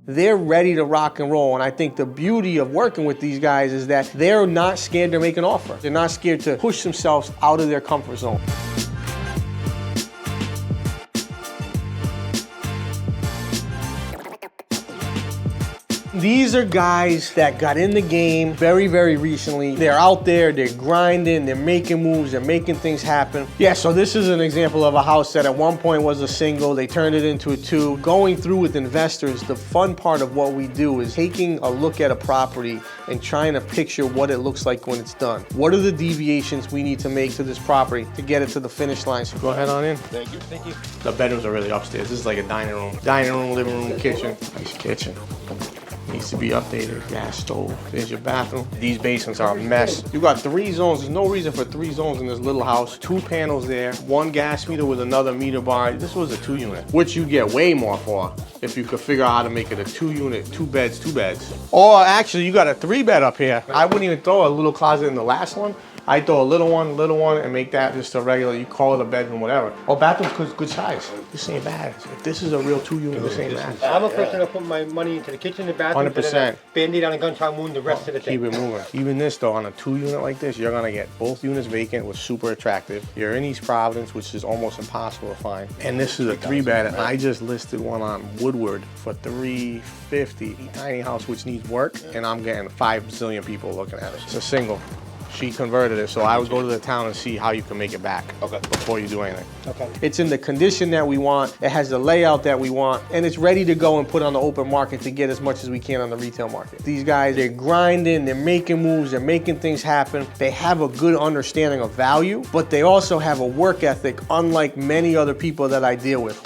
They're ready to rock and roll. And I think the beauty of working with these guys is that they're not scared to make an offer. They're not scared to push themselves out of their comfort zone. These are guys that got in the game very, very recently. They're out there, they're grinding, they're making moves, they're making things happen. Yeah, so this is an example of a house that at one point was a single, they turned it into a two. Going through with investors, the fun part of what we do is taking a look at a property and trying to picture what it looks like when it's done. What are the deviations we need to make to this property to get it to the finish line? So go ahead on in. Thank you. Thank you. The bedrooms are really upstairs. This is like a dining room. Dining room, living room, kitchen. Nice kitchen. Needs to be updated. Gas stove. There's your bathroom. These basements are a mess. You got 3 zones. There's no reason for 3 zones in this little house. 2 panels there. 1 gas meter with another meter bar. This was a 2 unit, which you get way more for if you could figure out how to make it a 2 unit, 2 beds, 2 beds. Or actually, you got a 3 bed up here. I wouldn't even throw a little closet in the last one. I throw a little one, and make that just a regular, you call it a bedroom, whatever. Oh, bathroom's good size. This ain't bad. If this is a real 2 unit, this ain't bad. I'm a person that put my money into the kitchen and bathroom. 100%. Band-aid on a gunshot wound the rest of the thing. Keep it moving. Even this though, on a 2 unit like this, you're gonna get both units vacant, was super attractive. You're in East Providence, which is almost impossible to find. And this is a 3 bed, and I just listed one on Woodward for $350. Tiny house which needs work, and I'm getting 5 zillion people looking at it. It's a single. She converted it, so I would go to the town and see how you can make it back before you do anything. Okay. It's in the condition that we want, it has the layout that we want, and it's ready to go and put on the open market to get as much as we can on the retail market. These guys, they're grinding, they're making moves, they're making things happen. They have a good understanding of value, but they also have a work ethic unlike many other people that I deal with.